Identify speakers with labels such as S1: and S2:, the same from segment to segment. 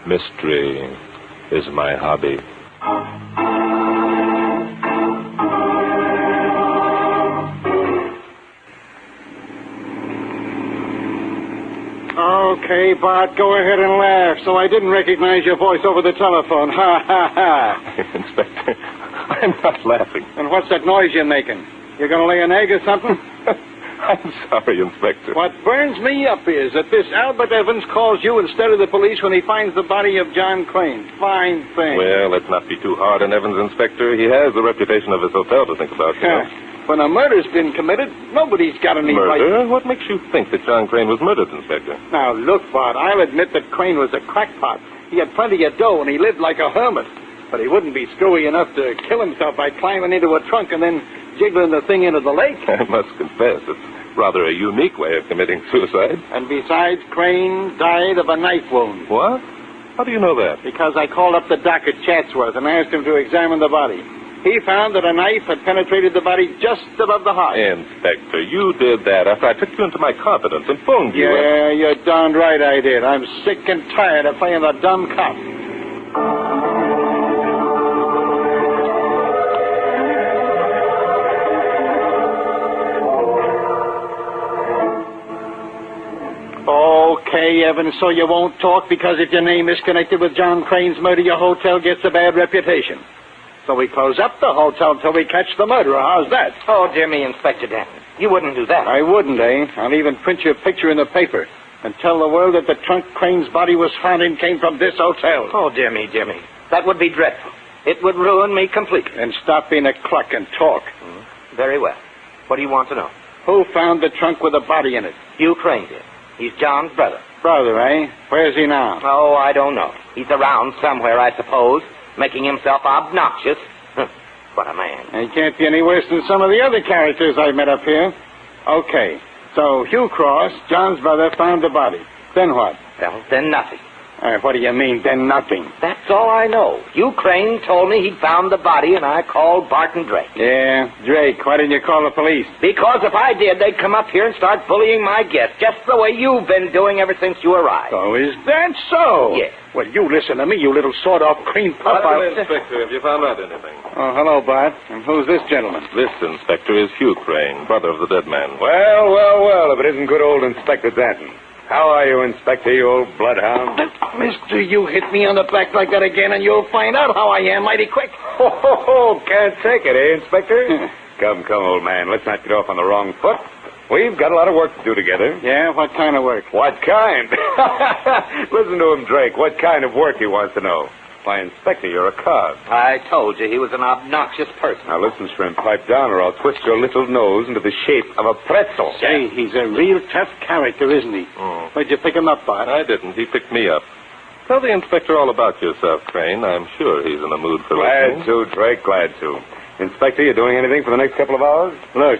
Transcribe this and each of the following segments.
S1: Mystery is my hobby.
S2: Okay, Bart, go ahead and laugh. So I didn't recognize your voice over the telephone. Ha, ha, ha.
S1: Inspector, I'm not laughing.
S2: And what's that noise you're making? You're going to lay an egg or something?
S1: I'm sorry, Inspector.
S2: What burns me up is that this Albert Evans calls you instead of the police when he finds the body of John Crain. Fine thing.
S1: Well, let's not be too hard on Evans, Inspector. He has the reputation of his hotel to think about, you know.
S2: When a murder's been committed, nobody's got any
S1: Murder?
S2: right...
S1: What makes you think that John Crain was murdered, Inspector?
S2: Now, look, Bart, I'll admit that Crain was a crackpot. He had plenty of dough, and he lived like a hermit. But he wouldn't be screwy enough to kill himself by climbing into a trunk and then jiggling the thing into the lake.
S1: I must confess, it's rather a unique way of committing suicide.
S2: And besides, Crain died of a knife wound.
S1: What? How do you know that?
S2: Because I called up the doc at Chatsworth and asked him to examine the body. He found that a knife had penetrated the body just above the heart.
S1: Inspector, you did that after I took you into my confidence and phoned you.
S2: Yeah, you're darn right I did. I'm sick and tired of playing the dumb cop. Okay, Evans, so you won't talk because if your name is connected with John Crane's murder, your hotel gets a bad reputation. So we close up the hotel till we catch the murderer. How's that?
S3: Oh, dear me, Inspector Danton. You wouldn't do that.
S2: I wouldn't, eh? I'll even print your picture in the paper and tell the world that the trunk Crane's body was found in came from this hotel.
S3: Oh, dear me. That would be dreadful. It would ruin me completely.
S2: And stop being a cluck and talk.
S3: Very well. What do you want to know?
S2: Who found the trunk with a body in it?
S3: Hugh Crain did. He's John's brother.
S2: Brother, eh? Where's he now?
S3: Oh, I don't know. He's around somewhere, I suppose, making himself obnoxious. What a man.
S2: He can't be any worse than some of the other characters I've met up here. Okay, so Hugh Cross, John's brother, found the body. Then what?
S3: Well, then nothing.
S2: What do you mean, then nothing?
S3: That's all I know. Hugh Crain told me he'd found the body, and I called Barton Drake.
S2: Yeah, Drake. Why didn't you call the police?
S3: Because if I did, they'd come up here and start bullying my guests, just the way you've been doing ever since you arrived.
S2: Oh, is that so?
S3: Yes.
S2: Well, you listen to me, you little sawed-off cream puff.
S1: Inspector, have you found out anything?
S2: Oh, hello, Bart. And who's this gentleman?
S1: This, Inspector, is Hugh Crain, brother of the dead man.
S4: Well, if it isn't good old Inspector Danton. How are you, Inspector, you old bloodhound?
S2: Mister, you hit me on the back like that again, and you'll find out how I am mighty quick.
S4: Can't take it, eh, Inspector? Come, old man. Let's not get off on the wrong foot. We've got a lot of work to do together.
S2: Yeah? What kind of work?
S4: What kind? Listen to him, Drake. What kind of work he wants to know. Why, Inspector, you're a cod.
S3: I told you he was an obnoxious person.
S4: Now, listen, Shrimp, pipe down or I'll twist your little nose into the shape of a pretzel.
S2: Say, he's a real tough character, isn't he? Where'd you pick him up, Bart?
S1: I didn't. He picked me up. Tell the Inspector all about yourself, Crain. I'm sure he's in the mood for
S4: Glad
S1: listening.
S4: to, Drake, glad to. Inspector, you doing anything for the next couple of hours?
S2: Look,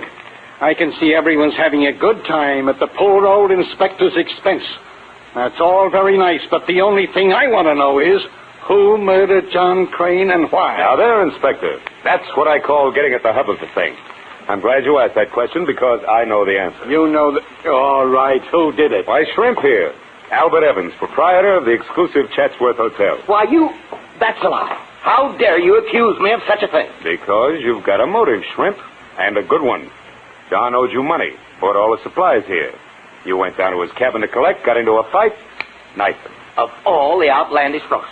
S2: I can see everyone's having a good time at the poor old inspector's expense. That's all very nice, but the only thing I want to know is who murdered John Crain and why?
S4: Now, there, Inspector. That's what I call getting at the hub of the thing. I'm glad you asked that question because I know the answer.
S2: You know that... All right, who did it?
S4: Why, Shrimp here. Albert Evans, proprietor of the exclusive Chatsworth Hotel.
S3: Why, that's a lie. How dare you accuse me of such a thing?
S4: Because you've got a motive, Shrimp, and a good one. John owed you money, bought all the supplies here. You went down to his cabin to collect, got into a fight, knifed him.
S3: Of all the outlandish folks,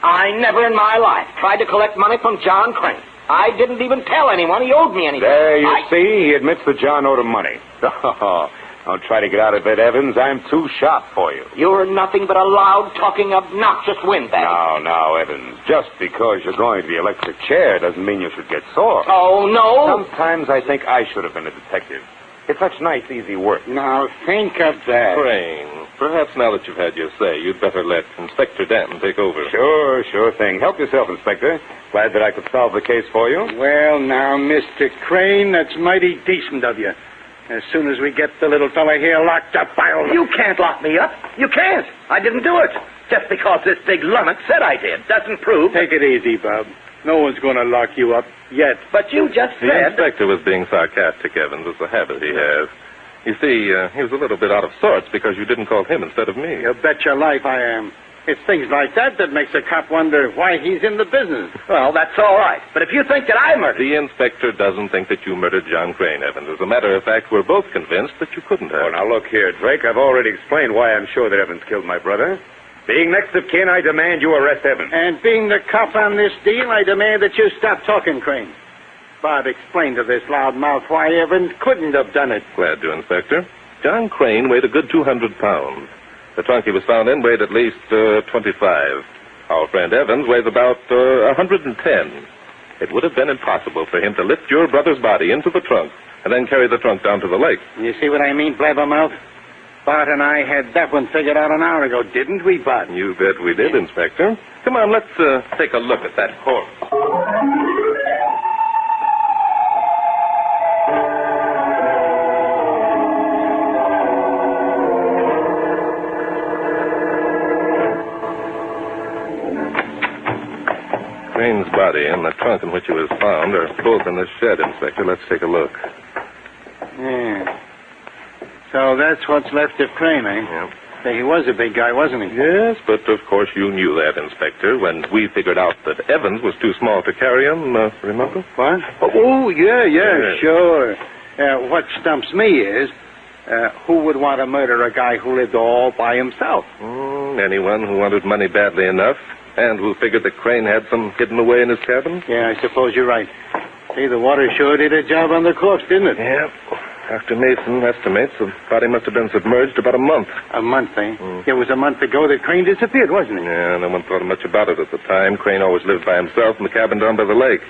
S3: I never in my life tried to collect money from John Crain. I didn't even tell anyone he owed me anything.
S4: There, you see, he admits that John owed him money. Don't try to get out of it, Evans. I'm too sharp for you.
S3: You're nothing but a loud-talking, obnoxious windbag.
S4: Now, Evans, just because you're going to the electric chair doesn't mean you should get sore.
S3: Oh, no.
S4: Sometimes I think I should have been a detective. It's such nice, easy work.
S2: Now, think of that.
S1: Crain, perhaps now that you've had your say, you'd better let Inspector Danton take over.
S4: Sure thing. Help yourself, Inspector. Glad that I could solve the case for you.
S2: Well, now, Mr. Crain, that's mighty decent of you. As soon as we get the little fella here locked up,
S3: You can't lock me up. You can't. I didn't do it. Just because this big lummox said I did doesn't prove...
S2: Take it easy, Bob. No one's going to lock you up yet.
S3: But you just
S1: The
S3: said...
S1: Inspector was being sarcastic, Evans. It's a habit he has. You see, he was a little bit out of sorts because you didn't call him instead of me.
S2: You bet your life I am. It's things like that that makes a cop wonder why he's in the business.
S3: Well, that's all right. But if you think that I murdered...
S1: The inspector doesn't think that you murdered John Crain, Evans. As a matter of fact, we're both convinced that you couldn't have.
S4: Oh, now look here, Drake. I've already explained why I'm sure that Evans killed my brother. Being next of kin, I demand you arrest Evans.
S2: And being the cop on this deal, I demand that you stop talking, Crain. Bart, explain to this loudmouth why Evans couldn't have done it.
S1: Glad to, Inspector. John Crain weighed a good 200 pounds. The trunk he was found in weighed at least 25. Our friend Evans weighs about 110. It would have been impossible for him to lift your brother's body into the trunk and then carry the trunk down to the lake.
S2: You see what I mean, blabbermouth? Bart and I had that one figured out an hour ago, didn't we, Bart?
S1: You bet we did, Inspector. Come on, let's take a look at that corpse. Crain's body and the trunk in which it was found are both in the shed, Inspector. Let's take a look.
S2: Yeah. So that's what's left of Crain, eh?
S1: Yeah.
S2: Say, he was a big guy, wasn't he?
S1: Yes, but of course you knew that, Inspector, when we figured out that Evans was too small to carry him, remember?
S2: What? Oh, yeah, sure. What stumps me is, who would want to murder a guy who lived all by himself?
S1: Anyone who wanted money badly enough and who figured that Crain had some hidden away in his cabin.
S2: Yeah, I suppose you're right. See, the water sure did a job on the corpse, didn't it?
S1: Yeah. Dr. Mason estimates the body must have been submerged about a month.
S2: A month, eh? It was a month ago that Crain disappeared, wasn't it?
S1: Yeah, no one thought much about it at the time. Crain always lived by himself in the cabin down by the lake.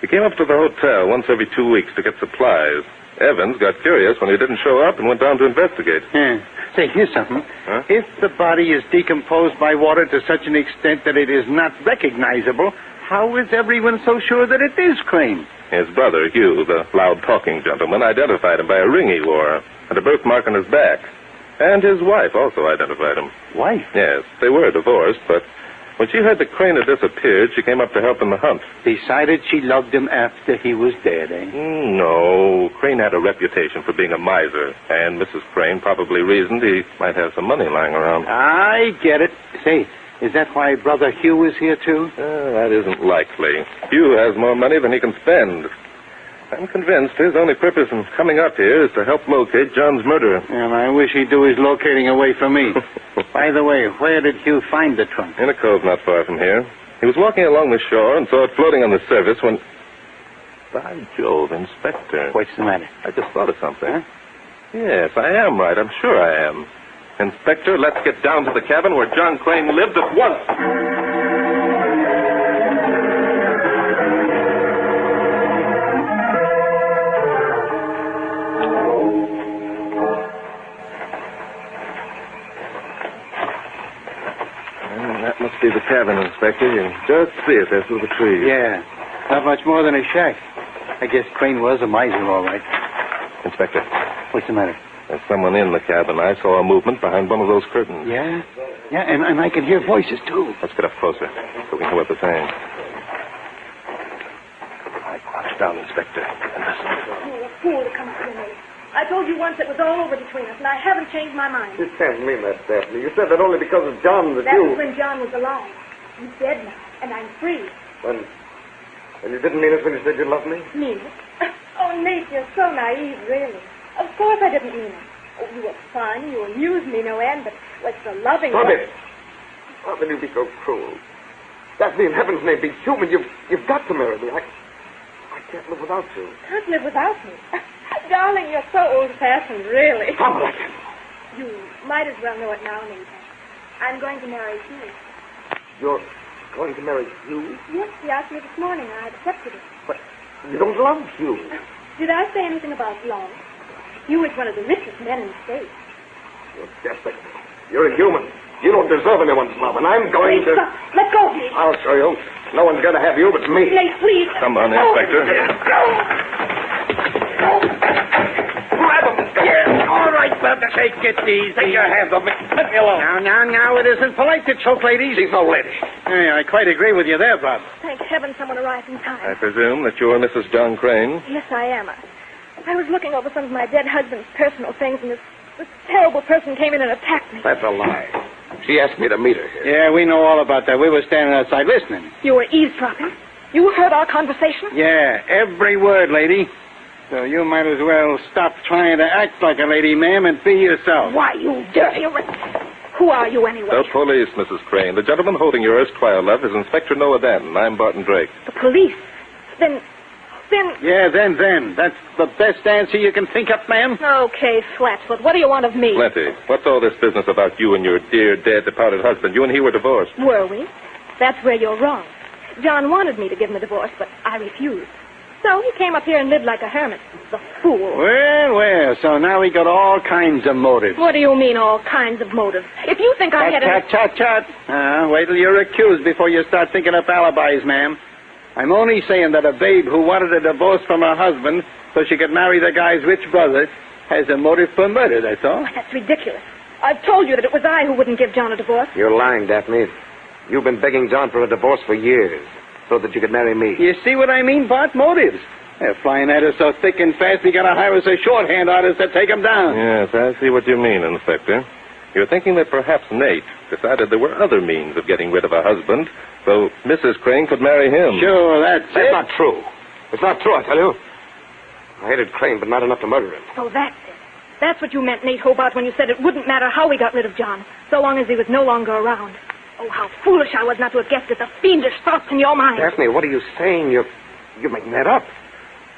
S1: He came up to the hotel once every 2 weeks to get supplies. Evans got curious when he didn't show up and went down to investigate.
S2: Yeah. Say, here's something.
S1: Huh?
S2: If the body is decomposed by water to such an extent that it is not recognizable, how is everyone so sure that it is Crain?
S1: His brother, Hugh, the loud-talking gentleman, identified him by a ring he wore and a birthmark on his back. And his wife also identified him.
S2: Wife?
S1: Yes, they were divorced, but when she heard that Crain had disappeared, she came up to help in the hunt.
S2: Decided she loved him after he was dead, eh?
S1: No. Crain had a reputation for being a miser, and Mrs. Crain probably reasoned he might have some money lying around.
S2: I get it. Say, is that why Brother Hugh is here, too?
S1: That isn't likely. Hugh has more money than he can spend. I'm convinced his only purpose in coming up here is to help locate John's murderer.
S2: And I wish he'd do his locating away from me. By the way, where did Hugh find the trunk?
S1: In a cove not far from here. He was walking along the shore and saw it floating on the surface when... By Jove, Inspector.
S2: What's the matter?
S1: I just thought of something.
S2: Huh?
S1: Yes, I am right. I'm sure I am. Inspector, let's get down to the cabin where John Crain lived at once. That must be the cabin, Inspector. You can just see it there through the trees.
S2: Yeah. Not much more than a shack. I guess Crain was a miser, all right.
S1: Inspector.
S2: What's the matter?
S1: There's someone in the cabin. I saw a movement behind one of those curtains.
S2: Yeah? Yeah, and I can hear voices, too.
S1: Let's get up closer so we can hear what they're saying. All right, crouch down, Inspector, and listen.
S5: You're a fool to come to me. I told you once it was all over between us, and I haven't changed my mind.
S6: You can't mean that, Daphne. You said that only because of John that
S5: That
S6: you...
S5: was when John was alive. He's dead now, and I'm free.
S6: When you didn't mean it when you said you loved me?
S5: Mean it? Oh, Nate, you're so naive, really. Of course I didn't mean it. Oh, you were fun, you amused me no end, but what's the loving...
S6: Stop it! How can you be so cruel? Daphne, in heaven's name, be human. You've got to marry me. I can't live without you.
S5: Can't live without me. Darling, you're so old-fashioned, really.
S6: Stop it, I can't.
S5: You might as well know it now, Nate. I'm going to marry Hugh.
S6: You're going to marry Hugh?
S5: Yes, he asked me this morning. I accepted it.
S6: But you don't love Hugh.
S5: Did I say anything about love? Hugh is one of the richest men in the state.
S6: You're desperate. You're inhuman. You don't deserve anyone's love, and I'm going
S5: Nate,
S6: to...
S5: stop. Let go, Nate.
S6: I'll show you. No one's going to have you but me.
S5: Nate, please.
S1: Come on, Inspector.
S6: Grab him.
S2: Yeah, all right, Bub. Take it easy.
S6: Take your hands off me. Let me alone.
S2: Now, it isn't polite to choke ladies.
S6: She's no lady.
S2: Hey, I quite agree with you there, Bob.
S5: Thank heaven someone arrived in time.
S1: I presume that you're Mrs. John Crain.
S5: Yes, I am. I was looking over some of my dead husband's personal things, and this terrible person came in and attacked me.
S6: That's a lie. She asked me to meet her here.
S2: Yeah, we know all about that. We were standing outside listening.
S5: You were eavesdropping? You heard our conversation?
S2: Yeah, every word, lady. So you might as well stop trying to act like a lady, ma'am, and be yourself.
S5: Why, you dirty... Who are you, anyway?
S1: The police, Mrs. Crain. The gentleman holding your erstwhile love is Inspector Noah Danton. I'm Barton Drake.
S5: The police? Then...
S2: Yeah, then. That's the best answer you can think up, ma'am?
S5: Okay, Flatfoot, what do you want of me?
S1: Plenty. What's all this business about you and your dear, dead, departed husband? You and he were divorced.
S5: Were we? That's where you're wrong. John wanted me to give him a divorce, but I refused. So he came up here and lived like a hermit. The fool.
S2: Well, so now we got all kinds of motives.
S5: What do you mean, all kinds of motives? If you think I had
S2: Tut. Wait till you're accused before you start thinking up alibis, ma'am. I'm only saying that a babe who wanted a divorce from her husband so she could marry the guy's rich brother has a motive for murder, that's all.
S5: That's ridiculous. I've told you that it was I who wouldn't give John a divorce.
S6: You're lying, Daphne. You've been begging John for a divorce for years so that you could marry me.
S2: You see what I mean, Bart? Motives. They're flying at us so thick and fast we gotta hire us a shorthand artist to take them down.
S1: Yes, I see what you mean, Inspector. You're thinking that perhaps Nate decided there were other means of getting rid of a husband so Mrs. Crain could marry him.
S2: Sure, that's
S6: it. Not true. It's not true, I tell you. I hated Crain, but not enough to murder him.
S5: So that's it. That's what you meant, Nate Hobart, when you said it wouldn't matter how we got rid of John, so long as he was no longer around. Oh, how foolish I was not to have guessed at the fiendish thoughts in your mind.
S6: Daphne, what are you saying? You're making that up.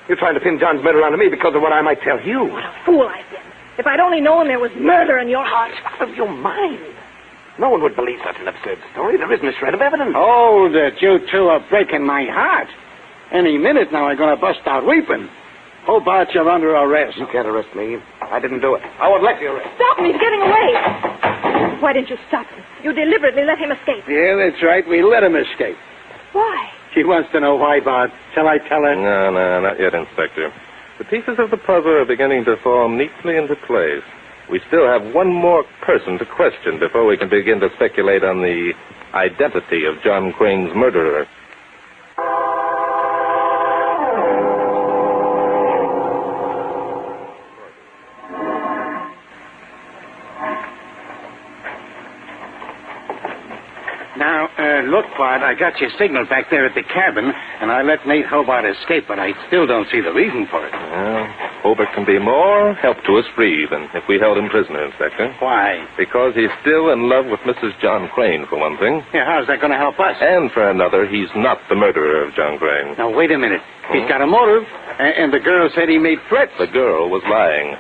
S6: You're trying to pin John's murder onto me because of what I might tell you.
S5: What a fool I've been. If I'd only known there was murder in your heart.
S6: It's out of your mind. No one would believe such an absurd story. There isn't a shred of evidence.
S2: Hold it. You two are breaking my heart. Any minute now I'm going to bust out weeping. Hobart, you're under arrest.
S6: You can't arrest me. I didn't do it. I won't let you arrest.
S5: Stop him. He's getting away. Why didn't you stop him? You deliberately let him escape.
S2: Yeah, that's right. We let him escape.
S5: Why?
S2: She wants to know why, Bart. Shall I tell her?
S1: No, not yet, Inspector. The pieces of the puzzle are beginning to fall neatly into place. We still have one more person to question before we can begin to speculate on the identity of John Crain's murderer.
S2: Now, look, Bart, I got your signal back there at the cabin, and I let Nate Hobart escape, but I still don't see the reason for it.
S1: Well, Hobart can be more help to us free than if we held him prisoner, Inspector.
S2: Why?
S1: Because he's still in love with Mrs. John Crain, for one thing.
S2: Yeah, how's that going to help us?
S1: And for another, he's not the murderer of John Crain.
S2: Now, wait a minute. He's got a motive, and the girl said he made threats.
S1: The girl was lying.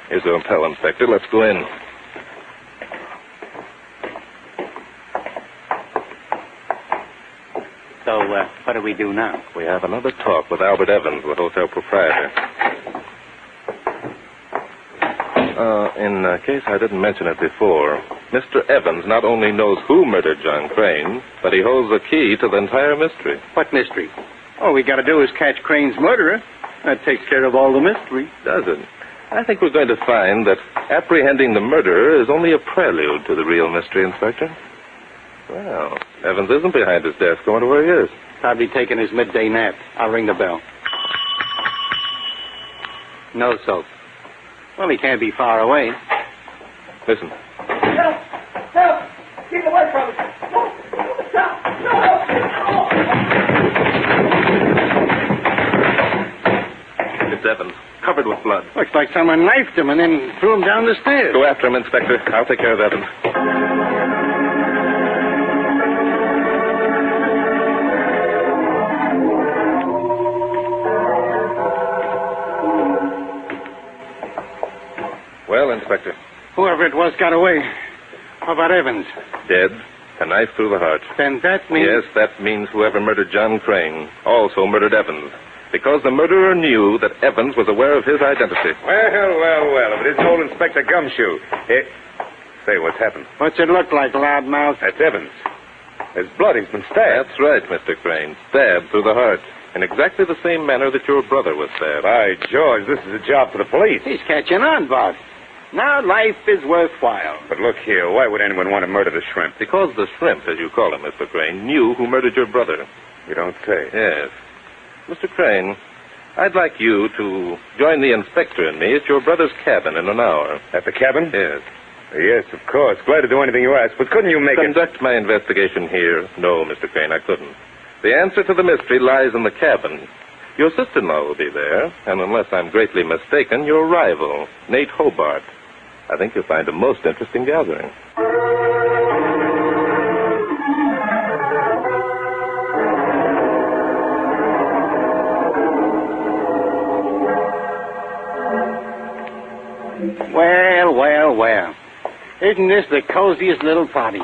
S1: Here's the hotel, Inspector. Let's go in.
S2: So, what do we do now?
S1: We have another talk with Albert Evans, the hotel proprietor. In case I didn't mention it before, Mr. Evans not only knows who murdered John Crain, but he holds the key to the entire mystery.
S2: What mystery? All we got to do is catch Crain's murderer. That takes care of all the mystery.
S1: Does it? I think we're going to find that apprehending the murderer is only a prelude to the real mystery, Inspector. Well, Evans isn't behind his desk. I wonder where he is.
S2: Probably taking his midday nap. I'll ring the bell. No soap. Well, he can't be far away.
S1: Listen.
S3: Help! Help! Keep away from me! No! Stop! No!
S1: It's Evans, covered with blood.
S2: Looks like someone knifed him and then threw him down the stairs.
S1: Go after him, Inspector. I'll take care of Evans. Well, Inspector.
S2: Whoever it was got away. How about Evans?
S1: Dead. A knife through the heart.
S2: Then that means...
S1: Yes, that means whoever murdered John Crain also murdered Evans. Because the murderer knew that Evans was aware of his identity.
S4: Well. If it isn't old Inspector Gumshoe. Say, what's happened?
S2: What's it look like, loudmouth?
S4: That's Evans. There's blood. He's been stabbed.
S1: That's right, Mr. Crain. Stabbed through the heart. In exactly the same manner that your brother was stabbed.
S4: By George, this is a job for the police.
S2: He's catching on, Bart. Now life is worthwhile.
S4: But look here, why would anyone want to murder the shrimp?
S1: Because the shrimp, as you call him, Mr. Crain, knew who murdered your brother.
S4: You don't say.
S1: Yes. Mr. Crain, I'd like you to join the inspector and me at your brother's cabin in an hour.
S4: At the cabin?
S1: Yes.
S4: Yes, of course. Glad to do anything you ask, but couldn't you make
S1: Conduct my investigation here. No, Mr. Crain, I couldn't. The answer to the mystery lies in the cabin. Your sister-in-law will be there, and unless I'm greatly mistaken, your rival, Nate Hobart. I think you'll find a most interesting gathering.
S2: Well, well, well. Isn't this the coziest little party?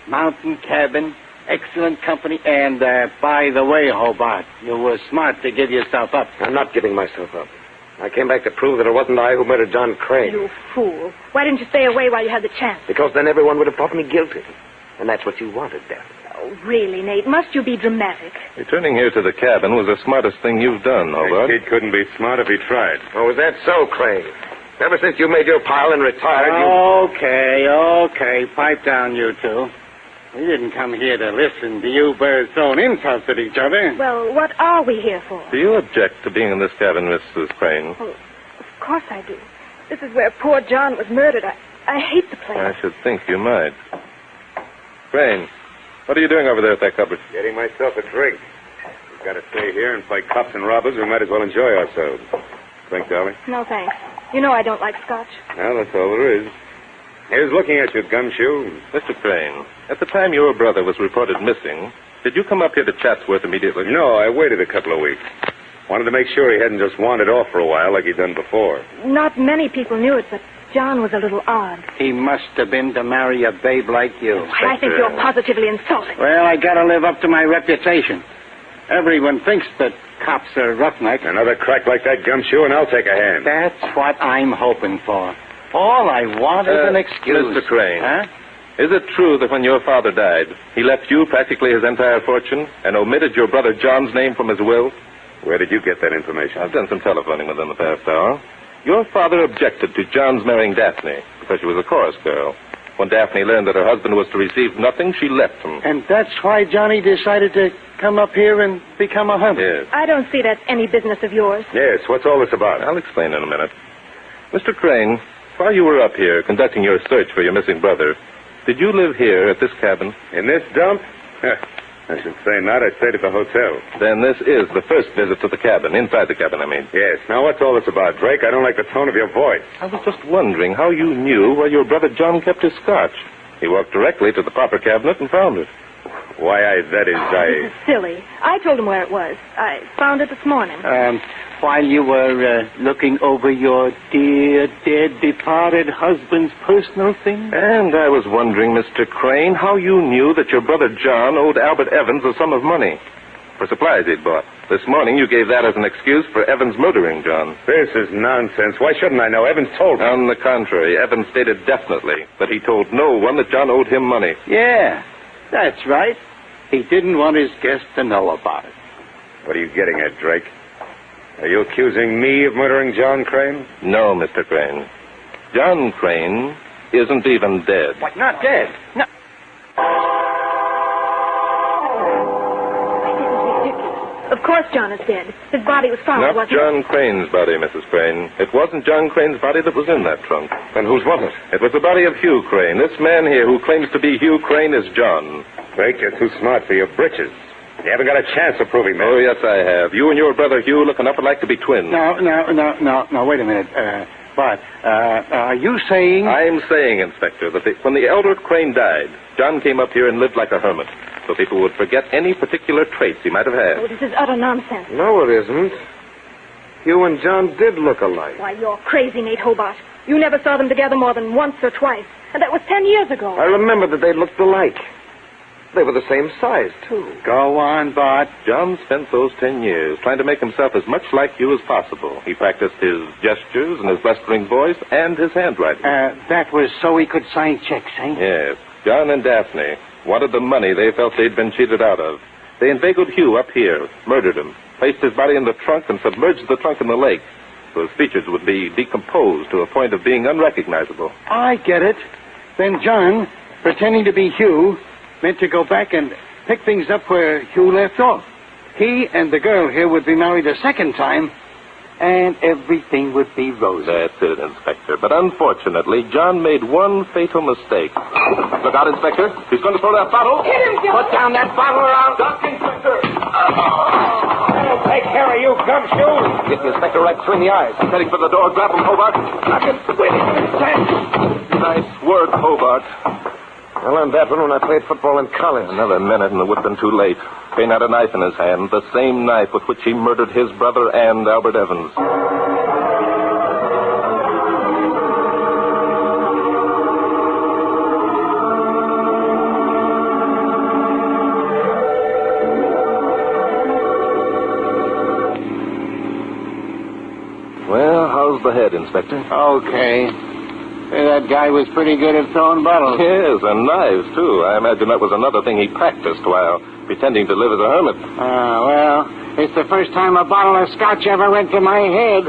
S2: Mountain cabin, excellent company, and, by the way, Hobart, you were smart to give yourself up.
S6: I'm not giving myself up. I came back to prove that it wasn't I who murdered John Crain.
S5: You fool. Why didn't you stay away while you had the chance?
S6: Because then everyone would have thought me guilty. And that's what you wanted, Daphne.
S5: Oh, really, Nate? Must you be dramatic?
S1: Returning here to the cabin was the smartest thing you've done, Hobart.
S4: The kid couldn't be smart if he tried.
S6: Oh, is that so, Crain? Ever since you made your pile and retired,
S2: Okay. Pipe down, you two. We didn't come here to listen to you birds throwing insults at each other.
S5: Well, what are we here for?
S1: Do you object to being in this cabin, Mrs. Crain?
S5: Well, of course I do. This is where poor John was murdered. I hate the place.
S1: I should think you might. Crain, what are you doing over there at that cupboard?
S4: Getting myself a drink. We've got to stay here and play cops and robbers. We might as well enjoy ourselves. Think, darling?
S5: No, thanks. You know I don't like scotch.
S4: Well, that's all there is. Here's looking at you, Gumshoe.
S1: Mr. Crain, at the time your brother was reported missing, did you come up here to Chatsworth immediately?
S4: No, I waited a couple of weeks. Wanted to make sure he hadn't just wandered off for a while like he'd done before.
S5: Not many people knew it, but John was a little odd.
S2: He must have been to marry a babe like you.
S5: I think you're positively insulting.
S2: Well, I gotta live up to my reputation. Everyone thinks that cops are roughnecks.
S4: Another crack like that, Gumshoe, and I'll take a hand.
S2: That's what I'm hoping for. All I want is an excuse.
S1: Mr. Crain,
S2: Huh?
S1: is it true that when your father died, he left you practically his entire fortune and omitted your brother John's name from his will?
S4: Where did you get that information?
S1: I've done some telephoning within the past hour. Your father objected to John's marrying Daphne because she was a chorus girl. When Daphne learned that her husband was to receive nothing, she left him.
S2: And that's why Johnny decided to come up here and become a hunter.
S1: Yes.
S5: I don't see that's any business of yours.
S4: Yes, what's all this about?
S1: I'll explain in a minute. Mr. Crain, while you were up here conducting your search for your missing brother, did you live here at this cabin?
S4: In this dump? I should say not. I stayed at the hotel.
S1: Then this is the first visit to the cabin, inside the cabin, I mean.
S4: Yes. Now, what's all this about, Drake? I don't like the tone of your voice.
S1: I was just wondering how you knew where your brother John kept his scotch. He walked directly to the proper cabinet and found it.
S4: Why,
S5: This is silly. I told him where it was. I found it this morning.
S2: While you were looking over your dear, dead, departed husband's personal things?
S1: And I was wondering, Mr. Crain, how you knew that your brother John owed Albert Evans a sum of money for supplies he'd bought. This morning you gave that as an excuse for Evans murdering John.
S4: This is nonsense. Why shouldn't I know? Evans told me.
S1: On the contrary, Evans stated definitely that he told no one that John owed him money.
S2: Yeah, that's right. He didn't want his guests to know about it.
S4: What are you getting at, Drake? Are you accusing me of murdering John Crain?
S1: No, Mr. Crain. John Crain isn't even dead.
S2: What, not dead? No.
S5: This is ridiculous. Of course John is dead. His body was found,
S1: Not
S5: wasn't
S1: John Crane's body, Mrs. Crane. It wasn't John Crane's body that was in that trunk.
S6: Then whose was it?
S1: It was the body of Hugh Crane. This man here who claims to be Hugh Crane is John.
S4: Drake, you're too smart for your britches. You haven't got a chance of proving that.
S1: Oh, yes, I have. You and your brother Hugh look enough alike to be twins.
S2: No, wait a minute. Bart, are you saying...
S1: I'm saying, Inspector, that when the elder Crane died, John came up here and lived like a hermit, so people would forget any particular traits he might have had.
S5: Oh, this is utter nonsense.
S6: No, it isn't. You and John did look alike.
S5: Why, you're crazy, Nate Hobart. You never saw them together more than once or twice, and that was 10 years ago.
S6: I remember that they looked alike. They were the same size, too.
S2: Go on, Bart.
S1: John spent those 10 years trying to make himself as much like you as possible. He practiced his gestures and his blustering voice and his handwriting.
S2: That was so he could sign checks, eh?
S1: Yes. John and Daphne wanted the money they felt they'd been cheated out of. They inveigled Hugh up here, murdered him, placed his body in the trunk, and submerged the trunk in the lake, so his features would be decomposed to a point of being unrecognizable.
S2: I get it. Then John, pretending to be Hugh, meant to go back and pick things up where Hugh left off. He and the girl here would be married a second time, and everything would be rosy.
S1: That's it, Inspector. But unfortunately, John made one fatal mistake. Look out, Inspector. He's going to throw that bottle.
S5: Hit him, John.
S3: Put down that bottle around.
S1: Duck, Inspector.
S3: I'll take care of you, gumshoe.
S1: Get the Inspector right between the eyes. I'm heading for the door. Grab him, Hobart. I can wait. Nice work, Hobart.
S6: I learned that one when I played football in college.
S1: Another minute and it would have been too late. Crain had a knife in his hand, the same knife with which he murdered his brother and Albert Evans. Well, how's the head, Inspector?
S2: Okay. That guy was pretty good at throwing bottles.
S1: Yes, and knives, too. I imagine that was another thing he practiced while pretending to live as a hermit.
S2: Well, it's the first time a bottle of scotch ever went to my head.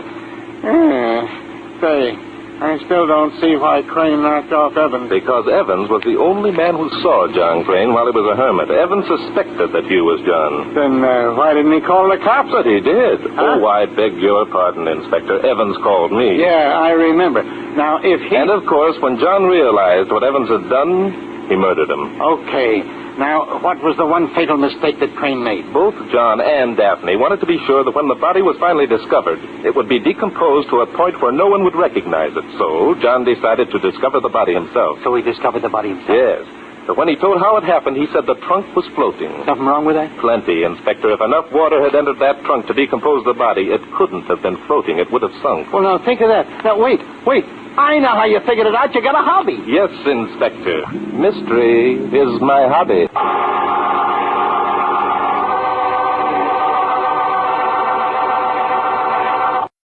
S2: Say, I still don't see why Crain knocked off Evans.
S1: Because Evans was the only man who saw John Crain while he was a hermit. Evans suspected that you was John.
S2: Then why didn't he call the cops?
S1: But he did.
S2: Huh?
S1: Oh, I beg your pardon, Inspector. Evans called me.
S2: Yeah, I remember. Now, if he...
S1: And, of course, when John realized what Evans had done, he murdered him.
S2: Okay. Now, what was the one fatal mistake that Crain made?
S1: Both John and Daphne wanted to be sure that when the body was finally discovered, it would be decomposed to a point where no one would recognize it. So, John decided to discover the body himself.
S2: So he discovered the body himself?
S1: Yes. But when he told how it happened, he said the trunk was floating.
S2: Something wrong with that?
S1: Plenty, Inspector. If enough water had entered that trunk to decompose the body, it couldn't have been floating. It would have sunk.
S2: Well, now, think of that. Now, wait. I know how you figured it out. You got a hobby.
S1: Yes, Inspector. Mystery is my hobby.